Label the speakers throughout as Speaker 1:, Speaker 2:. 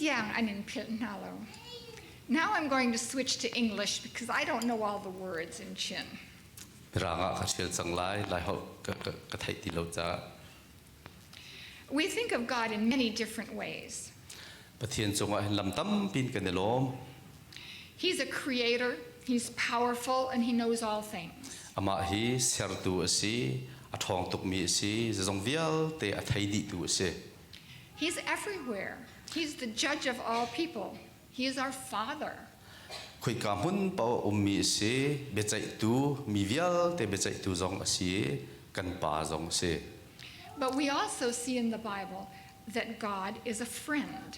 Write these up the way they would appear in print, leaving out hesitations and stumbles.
Speaker 1: yang anin pilnalo. Now I'm going to switch to English because I don't know all the words in Chin. We think of God in many different ways. He's a creator, he's powerful, and he knows all things. He's everywhere. He's the judge of all people. He is our Father. But we also see in the Bible that God is a friend.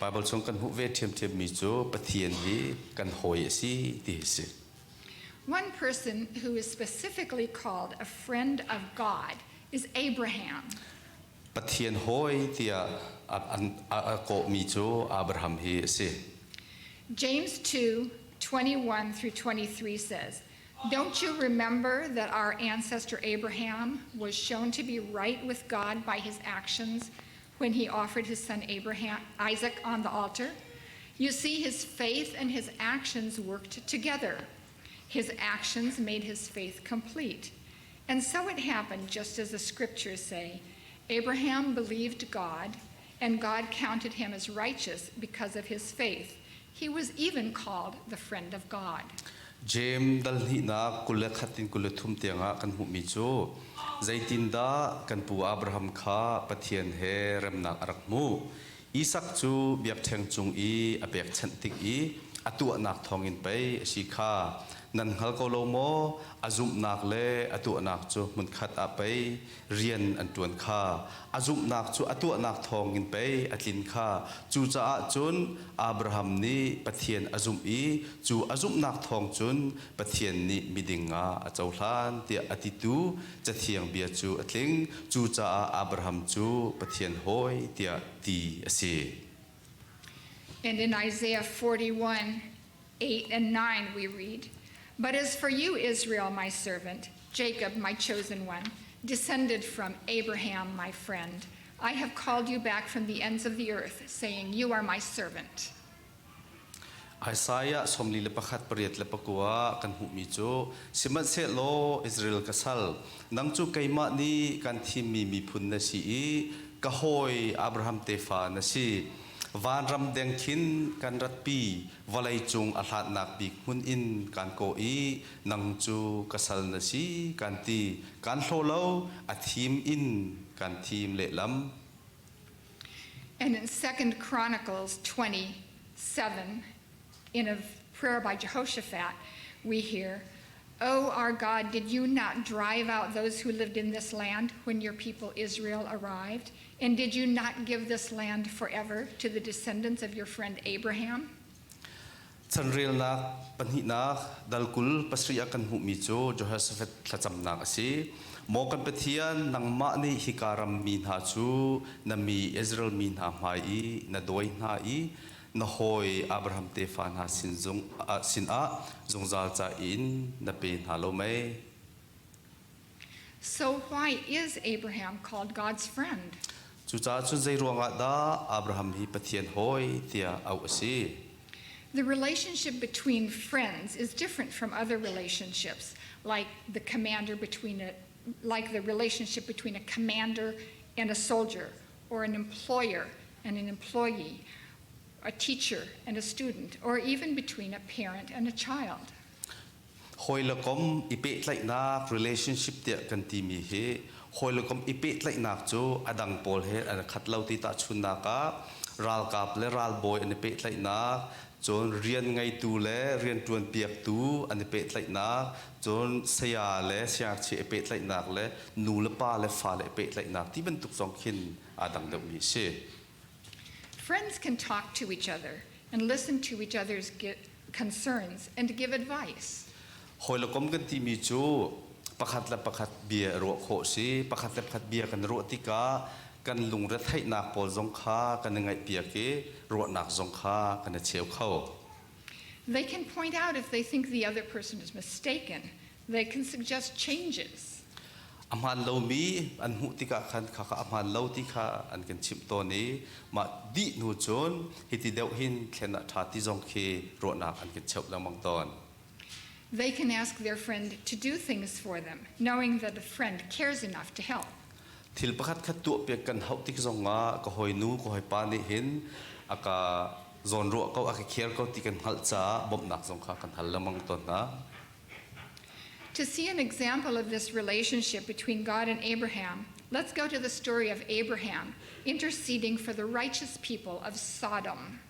Speaker 1: One person who is specifically called a friend of God is Abraham. James 2:21 through 23 says, "Don't you remember that our ancestor Abraham was shown to be right with God by his actions when he offered his son Isaac on the altar? You see, his faith and his actions worked together. His actions made his faith complete. And so it happened, just as the scriptures say, Abraham believed God, and God counted him as righteous because of his faith. He was even called the friend of God."
Speaker 2: James dalhina kulekhatin kuletum tianga kan humijo zaitinda kan pu Abraham kha pathian he remna arakmu Isaac chu biak theng chung I apek chantik I atu anak thongin pai sikha nan hal ko lo mo azum nak le atu anak chu mun khat apai rian an tuan kha azum nak chu atu anak thongin pai atlin kha chu cha chun Abraham ni pathian azum I chu azum nak thong chun pathian ni midinga achauhlan ti atitu chathiang bia chu atling chu cha Abraham chu pathian hoi tia ti ase.
Speaker 1: And in Isaiah 41:8 and 9 we read, "But as for you, Israel, my servant, Jacob, my chosen one, descended from Abraham, my friend, I have called you back from the ends of the earth, saying, you are my servant."
Speaker 2: Isaiah somli lepakhat priat lepakua kan humijo simat se lo Israel kasal nang chu kaima ni kan thimi mi phun na si kahoi Abraham tefa na si van ram deng khin kan rat pi walai chung athat nak bi hun in kan ko I nang chu kasal na si kan ti kan hlo athim in kan thim le lam.
Speaker 1: And in 2 Chronicles 27, in a prayer by Jehoshaphat, we hear, "Oh, our God, did you not drive out those who lived in this land when your people Israel arrived? And did you not give this land forever to the descendants of your friend Abraham?"
Speaker 2: Chanril na panhi na dalkul pasri akan humijo Jehoshaphat thacham na asi mo kan pathian nang ma ni hikaram min ha chu nami Israel min ha mai na doi na I na hoi Abraham te fan ha sin a zongzal cha in na pe halo mai.
Speaker 1: So why is Abraham called God's friend?
Speaker 2: Chu cha chu zai ruanga da Abraham hi pathian hoi tia au asi.
Speaker 1: The relationship between friends is different from other relationships, like the relationship between a commander and a soldier, or an employer and an employee, a teacher and a student, or even between a parent and a child.
Speaker 2: Hoilakom ipet like nak relationship tia kan ti mi he hoilakom ipet like nak chu adang pol he an khatlau ti ta chunna ka ral kap le ral boy an ipet like nak chon rian ngai tu le rian tuan piak tu an ipet like nak chon sia le sia chi ipet like nak le nu le pa le fa le ipet like nak ti ben tuk song khin adang de mi se.
Speaker 1: Friends can talk to each other and listen to each other's concerns and give advice.
Speaker 2: Hoilakom kan ti mi chu pakhat la pakhat bia ro kho si pakhat la pakhat bia kan ro tika kan lung ra thai nak pol zong kha kan ngai pia ke ro nak zong kha kan cheu khau.
Speaker 1: They can point out if they think the other person is mistaken. They can suggest changes.
Speaker 2: amhan lo mi an hu tika khan kha amhan lo tika an kan chim to ni ma di nu chon hiti deuh hin thlena tha ti jong khi ro na an kan cheuh lamang ton
Speaker 1: They can ask their friend to do things for them, knowing that a friend cares enough to help.
Speaker 2: thil pakhat khat tu pe kan hau tik zonga ko hoi nu ko hoi pa ni hin aka zon ro ko aka kher ko ti kan hal cha bom nak zong kha kan hal lamang ton na.
Speaker 1: To see an example of this relationship between God and Abraham, let's go to the story of Abraham interceding for the righteous people of Sodom.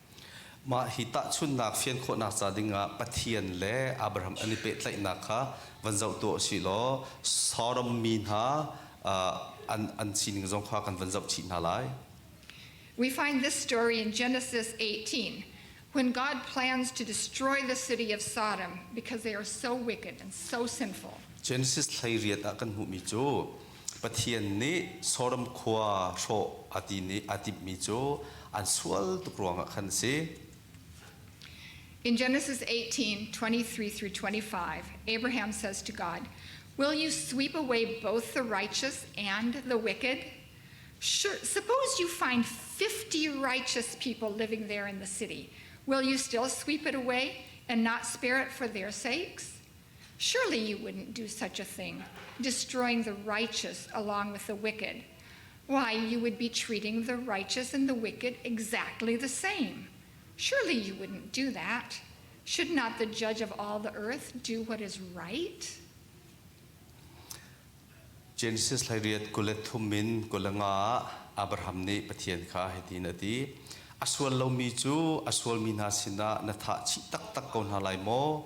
Speaker 2: Ma hita chun nak fian kho nak cha dinga pathian le Abraham ani pe tlai na kha vanzau to si lo Sodom min ha an sin zong kha kan vanzau chi na lai.
Speaker 1: We find this story in Genesis 18, when God plans to destroy the city of Sodom because they are so wicked and so sinful.
Speaker 2: Genesis thlai riat a kan hu mi chu pathian ni Sodom khwa ro ati ni ati mi chu an sual tu ruang khan se.
Speaker 1: In Genesis 18, 23 through 25, Abraham says to God, "Will you sweep away both the righteous and the wicked? Sure, suppose you find 50 righteous people living there in the city. Will you still sweep it away and not spare it for their sakes? Surely you wouldn't do such a thing, destroying the righteous along with the wicked. Why, you would be treating the righteous and the wicked exactly the same. Surely you wouldn't do that. Should not the judge of all the earth do what is right?"
Speaker 2: Genesis thlai riat kulet thumin kulanga Abraham ni pathian kha hetin ati aswal lo mi chu aswal mi na sina na tha chi tak tak kon halai mo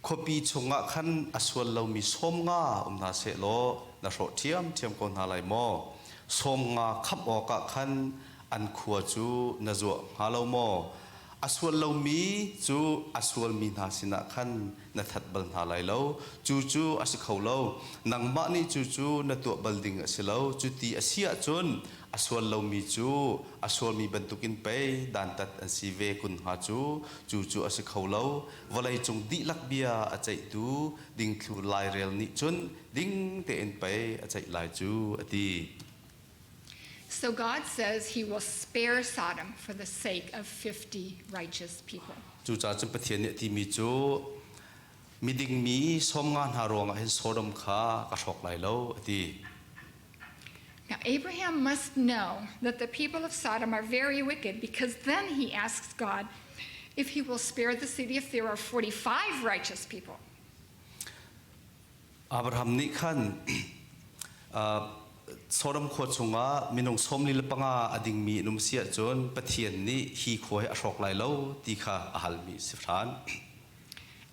Speaker 2: khopi chunga khan aswal lo mi som nga na se lo na ro thiam kon halai mo som nga khap o ka khan an khua chu na zo halo mo aswal lo mi chu aswal mi na sina khan na that bal halai lo chu asikhau lo nang ma ni chu na tu balding asilo chu ti asia chun aswal lo mi chu aswal mi bantukin pe dan tat an si ve kun ha chu asikhau lo walai chung di lak bia a chai tu ding thu lai rel ni chun ding te en pe a chai lai chu ati.
Speaker 1: So God says he will spare Sodom for the sake of 50 righteous people.
Speaker 2: Chu cha chun pathian ni ti mi chu miding mi som ngan ha ronga hen Sodom kha ka thok lai lo ati.
Speaker 1: Now, Abraham must know that the people of Sodom are very wicked, because then he asks God if he will spare the city if there are 45 righteous people.
Speaker 2: Abraham ni khan Sodom kho chunga minung som li lapanga ading mi num sia chon pathian ni hi khoi a thok lai lo ti kha ahal mi sifran.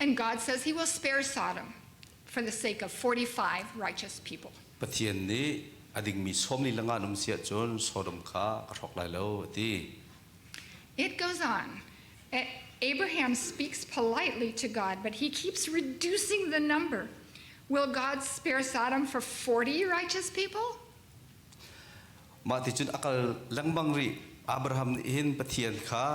Speaker 1: And God says he will spare Sodom for the sake of 45 righteous people.
Speaker 2: Pathian ni ading mi som li langa num sia chon Sodom kha ka thok lai lo ti.
Speaker 1: It goes on. Abraham speaks politely to God, but he keeps reducing the number. Will God spare Sodom for 40 righteous people?
Speaker 2: Ma ti chun akal langbang ri Abraham ni hin pathian kha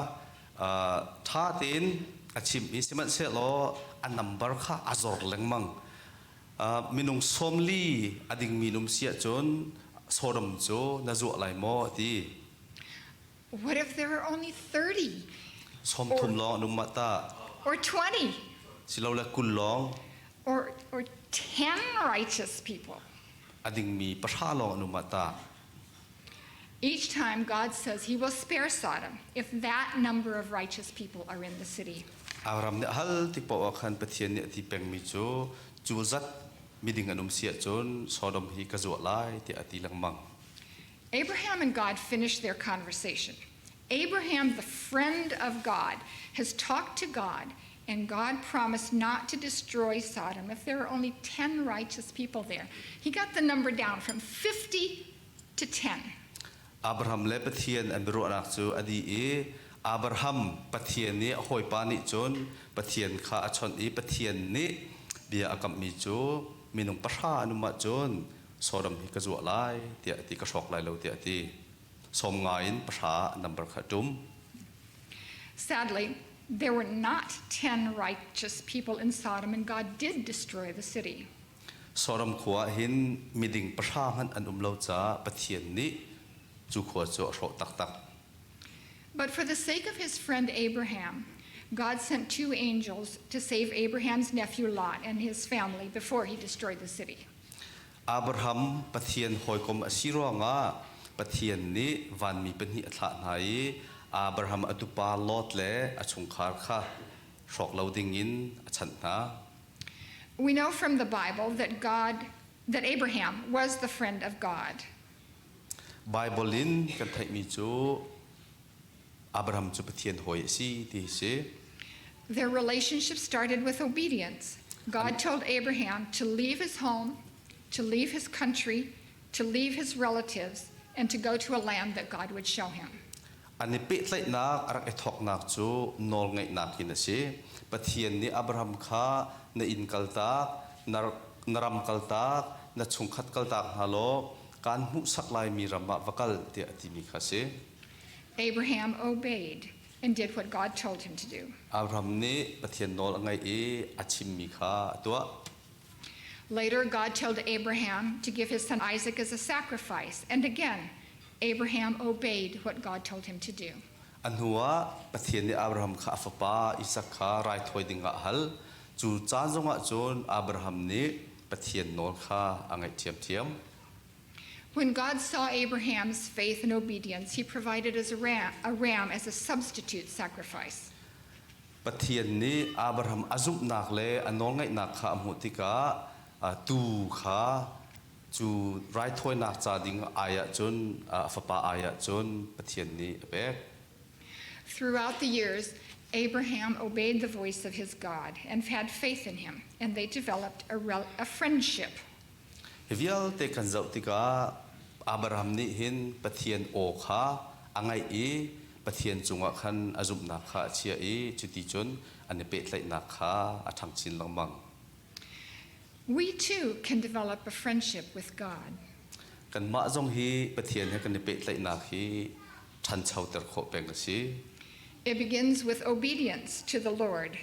Speaker 2: tha tin achim mi siman se lo a number kha azor langmang minung somli ading minum sia chon Sodom cho na zo lai mo ti.
Speaker 1: What if there are only 30?
Speaker 2: Som thum lo num mata
Speaker 1: Or 20?
Speaker 2: silo la kul long
Speaker 1: Or 10 righteous people?
Speaker 2: ading mi pasha lo num mata.
Speaker 1: Each time God says he will spare Sodom if that number of righteous people are in the city.
Speaker 2: Abraham ne hal ti po khan pathian ni ti peng mi chu zat miding anum sia chon Sodom hi ka zo lai ti ati langmang.
Speaker 1: Abraham and God finished their conversation. Abraham, the friend of God, has talked to God, and God promised not to destroy Sodom if there are only 10 righteous people there. He got the number down from 50 to 10.
Speaker 2: Abraham le pathian an ro nak chu adi e Abraham pathian ni hoi pa ni chon pathian kha achon e pathian ni bia akam mi chu minung pasha anuma chon Sodom hi ka zo lai ti ati ka sok lai lo ti ati som ngain pasha number khatum.
Speaker 1: Sadly, there were not 10 righteous people in Sodom, and God did destroy the city.
Speaker 2: soram khua hin miding pashangan an umlo cha pathian ni chu khua chu ro tak tak
Speaker 1: But for the sake of his friend Abraham, God sent 2 angels to save Abraham's nephew Lot and his family before he destroyed the city.
Speaker 2: Abraham pathian hoi kom asiro nga pathian ni van mi penhi athla nai Abraham atupa Lot le achung khar kha rok loading in achan na
Speaker 1: We know from the Bible that Abraham was the friend of God.
Speaker 2: Bible in kan thai mi chu Abraham chu pathian hoi si ti se
Speaker 1: Their relationship started with obedience. God told Abraham to leave his home, to leave his country, to leave his relatives, and to go to a land that God would show him.
Speaker 2: ani pe tlai nak arak ethok nak chu nol ngai nak in se pathian ni Abraham kha na in kalta naram kalta na chungkhat kalta halo kan hu saklai mi rama vakal te atimi kha se
Speaker 1: Abraham obeyed and did what God told him to do.
Speaker 2: Abraham ni pathian nol angai e achim mi kha tua
Speaker 1: Later, God told Abraham to give his son Isaac as a sacrifice, and again, Abraham obeyed what God told him to do.
Speaker 2: an huwa pathian ni Abraham kha afapa Isaac kha rai thoi dinga hal chu cha zonga chon Abraham ni pathian nol kha angai thiam thiam
Speaker 1: When God saw Abraham's faith and obedience, he provided as a ram as a substitute sacrifice.
Speaker 2: pathian ni Abraham azum nak le anol ngai nak kha amutika tu kha chu rai thoi nak cha ding aya chon afapa aya chon pathian ni ape
Speaker 1: Throughout the years, Abraham obeyed the voice of his God and had faith in him, and they developed a friendship.
Speaker 2: Hivial te kan zau tika Abraham ni hin pathian o kha angai e pathian chunga khan azum na kha chia e chuti chon ane pe tlai na kha athang chin langmang
Speaker 1: We too can develop a friendship with God.
Speaker 2: kan ma jong hi pathian he kan pe tlai na hi than chau ter kho peng si
Speaker 1: It begins with obedience to the Lord.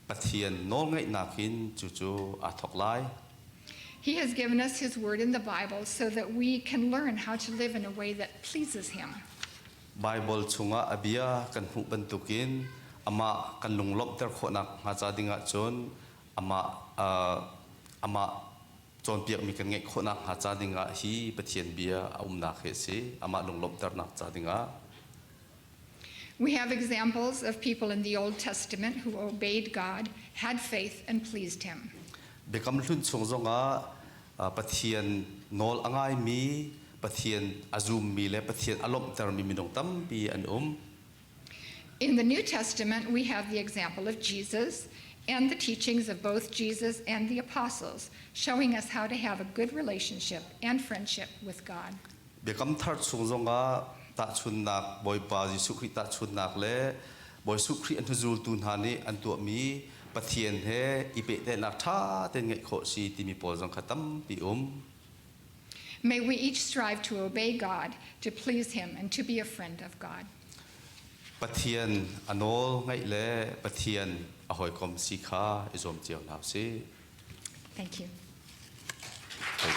Speaker 2: pathian nol ngai na kin chu chu athok lai
Speaker 1: He has given us his word in the Bible so that we can learn how to live in a way that pleases him.
Speaker 2: Bible chunga abia kan hu bantukin ama kan lunglop ter kho nak ha cha dinga chon ama chon piak mi kan ngai kho nak ha cha dinga hi pathian bia na khe se ama lunglop ter nak cha dinga
Speaker 1: We have examples of people in the Old Testament who obeyed God, had faith, and pleased him.
Speaker 2: bekam hlun chung zonga pathian nol angai mi pathian azum mi le pathian alom ter mi minong tam pi an
Speaker 1: In the New Testament, we have the example of Jesus and the teachings of both Jesus and the apostles, showing us how to have a good relationship and friendship with God.
Speaker 2: bekam thar chung zonga ta chun nak boy pa Jesu Christ ta chun nak le boy su Christ an huzul tun hani an tu mi pathian he ipe te nak tha ten ngai kho si ti mi pol jong khatam pi
Speaker 1: May we each strive to obey God, to please him, and to be a friend of God.
Speaker 2: pathian anol ngai le pathian ahoi kom si kha izom chiao naw si
Speaker 1: Thank you.
Speaker 2: Thầy